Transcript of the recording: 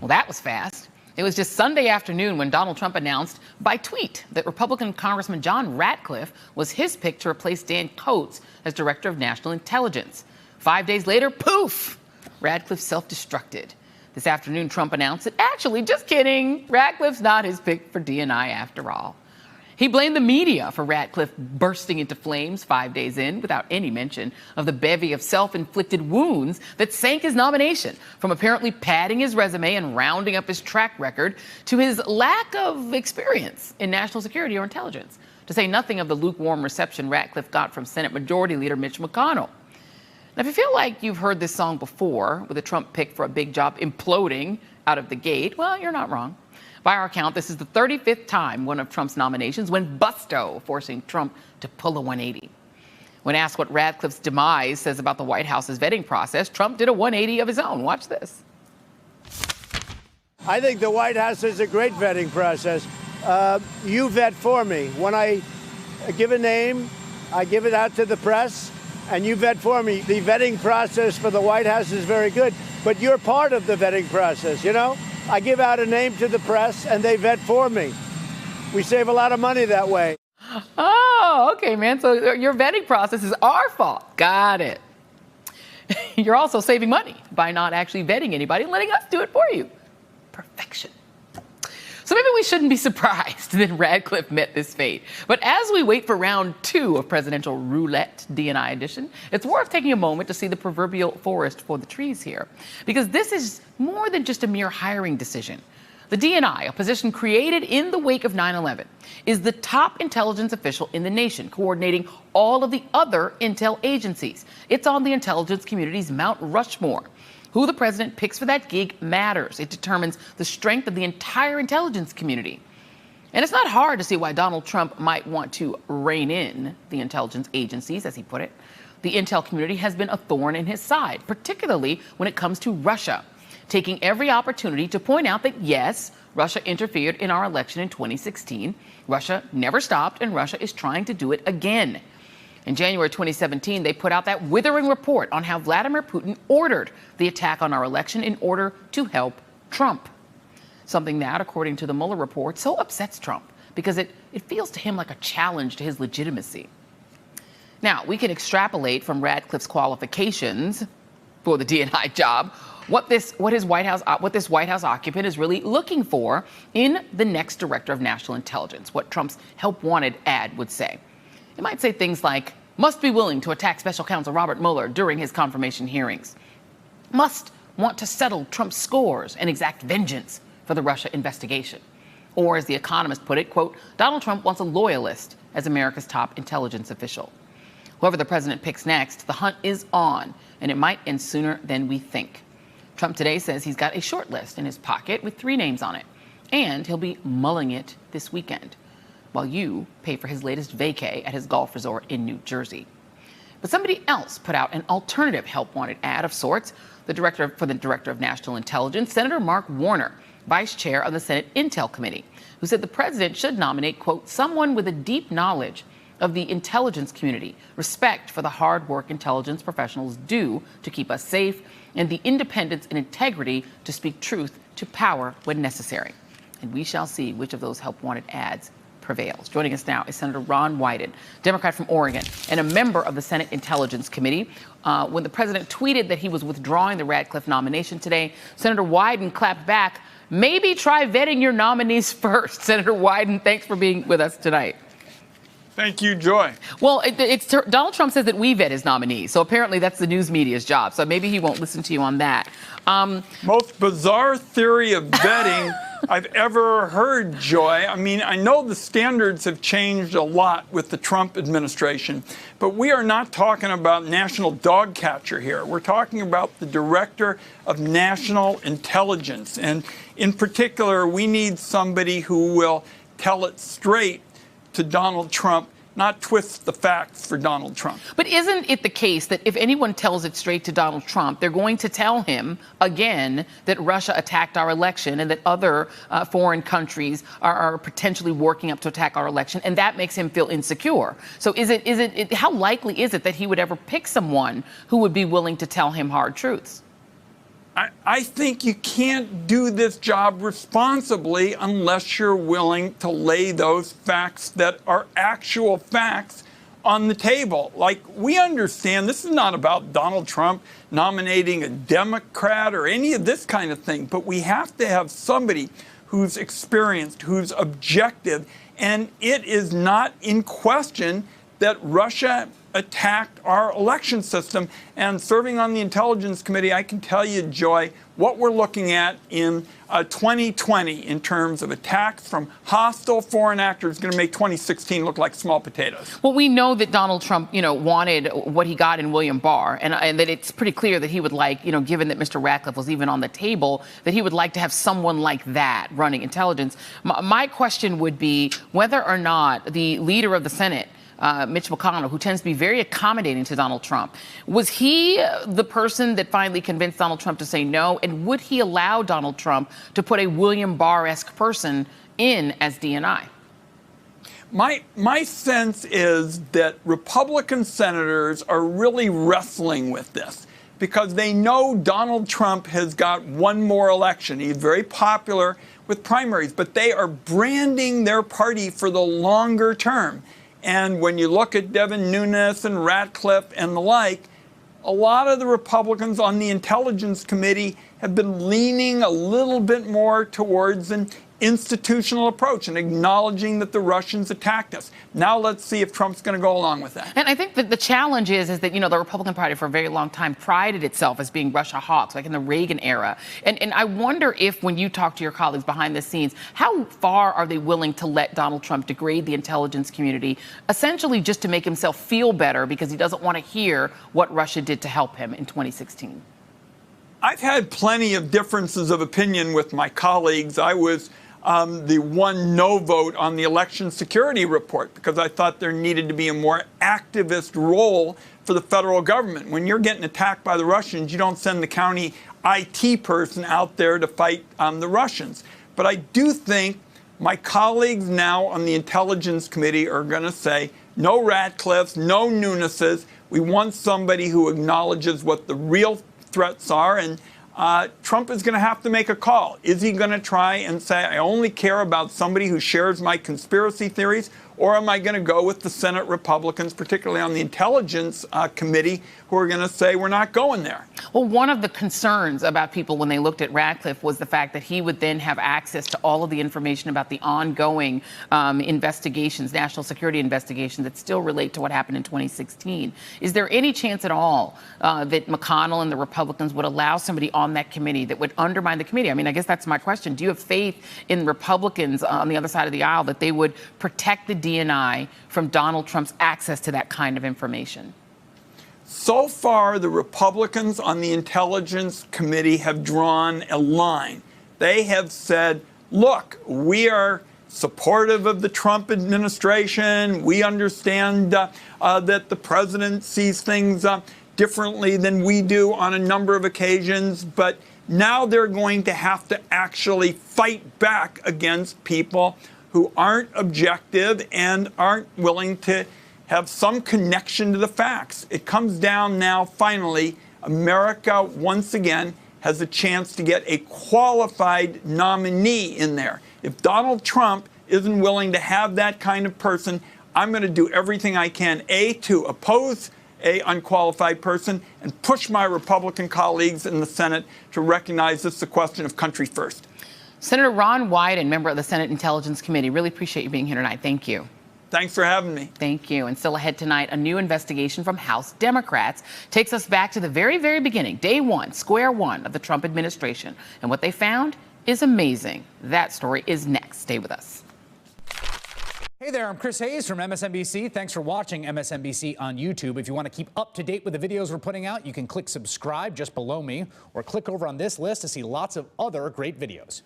Well, that was fast. It was just Sunday afternoon when Donald Trump announced by tweet that Republican Congressman John Ratcliffe was his pick to replace Dan Coats as Director of National Intelligence. 5 days later, poof, Ratcliffe self-destructed. This afternoon, Trump announced that actually, just kidding, Ratcliffe's not his pick for DNI after all. He blamed the media for Ratcliffe bursting into flames 5 days in without any mention of the bevy of self-inflicted wounds that sank his nomination, from apparently padding his resume and rounding up his track record to his lack of experience in national security or intelligence, to say nothing of the lukewarm reception Ratcliffe got from Senate Majority Leader Mitch McConnell. Now, if you feel like you've heard this song before, with a Trump pick for a big job imploding out of the gate, well, you're not wrong. By our count, this is the 35th time one of Trump's nominations went busto, forcing Trump to pull a 180. When asked what Ratcliffe's demise says about the White House's vetting process, Trump did a 180 of his own. Watch this. I think the White House is a great vetting process. You vet for me. When I give a name, I give it out to the press, and you vet for me. The vetting process for the White House is very good, but you're part of the vetting process, you know? I give out a name to the press, and they vet for me. We save a lot of money that way. Oh, okay, man. So your vetting process is our fault. Got it. You're also saving money by not actually vetting anybody and letting us do it for you. Perfection. So maybe we shouldn't be surprised that Ratcliffe met this fate. But as we wait for round 2 of presidential roulette DNI edition, it's worth taking a moment to see the proverbial forest for the trees here. Because this is more than just a mere hiring decision. The DNI, a position created in the wake of 9/11, is the top intelligence official in the nation, coordinating all of the other intel agencies. It's on the intelligence community's Mount Rushmore. Who the president picks for that gig matters. It determines the strength of the entire intelligence community. And it's not hard to see why Donald Trump might want to rein in the intelligence agencies, as he put it. The intel community has been a thorn in his side, particularly when it comes to Russia, taking every opportunity to point out that, yes, Russia interfered in our election in 2016. Russia never stopped, and Russia is trying to do it again. In January 2017, they put out that withering report on how Vladimir Putin ordered the attack on our election in order to help Trump. Something that, according to the Mueller report, so upsets Trump because it feels to him like a challenge to his legitimacy. Now, we can extrapolate from Ratcliffe's qualifications for the DNI job what this White House occupant is really looking for in the next director of national intelligence, what Trump's help wanted ad would say. It might say things like, must be willing to attack special counsel Robert Mueller during his confirmation hearings, must want to settle Trump's scores and exact vengeance for the Russia investigation. Or, as The Economist put it, quote, Donald Trump wants a loyalist as America's top intelligence official. Whoever the president picks next, the hunt is on, and it might end sooner than we think. Trump today says he's got a short list in his pocket with 3 names on it, and he'll be mulling it this weekend, while you pay for his latest vacay at his golf resort in New Jersey. But somebody else put out an alternative help wanted ad of sorts, the director of National Intelligence, Senator Mark Warner, vice chair of the Senate Intel Committee, who said the president should nominate, quote, someone with a deep knowledge of the intelligence community, respect for the hard work intelligence professionals do to keep us safe, and the independence and integrity to speak truth to power when necessary. And we shall see which of those help wanted ads prevails. Joining us now is Senator Ron Wyden, Democrat from Oregon, and a member of the Senate Intelligence Committee. When the president tweeted that he was withdrawing the Ratcliffe nomination today, Senator Wyden clapped back, maybe try vetting your nominees first. Senator Wyden, thanks for being with us tonight. Thank you, Joy. Well, Donald Trump says that we vet his nominees, so apparently that's the news media's job, so maybe he won't listen to you on that. Most bizarre theory of vetting I've ever heard, Joy. I mean, I know the standards have changed a lot with the Trump administration, but we are not talking about national dog catcher here. We're talking about the director of national intelligence. And in particular, we need somebody who will tell it straight to Donald Trump, not twist the facts for Donald Trump. But isn't it the case that if anyone tells it straight to Donald Trump, they're going to tell him again that Russia attacked our election and that other foreign countries are potentially working up to attack our election, and that makes him feel insecure? So how likely is it that he would ever pick someone who would be willing to tell him hard truths? I think you can't do this job responsibly unless you're willing to lay those facts that are actual facts on the table. Like, we understand this is not about Donald Trump nominating a Democrat or any of this kind of thing, but we have to have somebody who's experienced, who's objective, and it is not in question that Russia attacked our election system. And serving on the Intelligence Committee, I can tell you, Joy, what we're looking at in 2020 in terms of attacks from hostile foreign actors is going to make 2016 look like small potatoes. Well, we know that Donald Trump, wanted what he got in William Barr, and that it's pretty clear that he would like, given that Mr. Ratcliffe was even on the table, that he would like to have someone like that running intelligence. My question would be whether or not the leader of the Senate, Mitch McConnell, who tends to be very accommodating to Donald Trump, was he the person that finally convinced Donald Trump to say no? And would he allow Donald Trump to put a William Barr-esque person in as DNI? My sense is that Republican senators are really wrestling with this because they know Donald Trump has got one more election. He's very popular with primaries, but they are branding their party for the longer term. And when you look at Devin Nunes and Ratcliffe and the like, a lot of the Republicans on the Intelligence Committee have been leaning a little bit more towards an institutional approach and acknowledging that the Russians attacked us. Now let's see if Trump's going to go along with that. And I think that the challenge is that, the Republican Party for a very long time prided itself as being Russia hawks, like in the Reagan era. And I wonder if when you talk to your colleagues behind the scenes, how far are they willing to let Donald Trump degrade the intelligence community, essentially just to make himself feel better because he doesn't want to hear what Russia did to help him in 2016? I've had plenty of differences of opinion with my colleagues. I was the one no vote on the election security report because I thought there needed to be a more activist role for the federal government. When you're getting attacked by the Russians, you don't send the county IT person out there to fight the Russians. But I do think my colleagues now on the Intelligence Committee are going to say, no Ratcliffes, no Nuneses. We want somebody who acknowledges what the real threats are. And Trump is going to have to make a call. Is he going to try and say, I only care about somebody who shares my conspiracy theories? Or am I going to go with the Senate Republicans, particularly on the Intelligence Committee, who are going to say we're not going there? Well, one of the concerns about people when they looked at Ratcliffe was the fact that he would then have access to all of the information about the ongoing investigations, national security investigations that still relate to what happened in 2016. Is there any chance at all that McConnell and the Republicans would allow somebody on that committee that would undermine the committee? I mean, I guess that's my question. Do you have faith in Republicans on the other side of the aisle that they would protect the DNI from Donald Trump's access to that kind of information? So far, the Republicans on the Intelligence Committee have drawn a line. They have said, look, we are supportive of the Trump administration. We understand that the president sees things differently than we do on a number of occasions, but now they're going to have to actually fight back against people who aren't objective and aren't willing to have some connection to the facts. It comes down now, finally, America once again has a chance to get a qualified nominee in there. If Donald Trump isn't willing to have that kind of person, I'm going to do everything I can, A, to oppose an unqualified person and push my Republican colleagues in the Senate to recognize this is a question of country first. Senator Ron Wyden, member of the Senate Intelligence Committee, really appreciate you being here tonight. Thank you. Thanks for having me. Thank you. And still ahead tonight, a new investigation from House Democrats takes us back to the very, very beginning, day one, square one of the Trump administration. And what they found is amazing. That story is next. Stay with us. Hey there, I'm Chris Hayes from MSNBC. Thanks for watching MSNBC on YouTube. If you want to keep up to date with the videos we're putting out, you can click subscribe just below me or click over on this list to see lots of other great videos.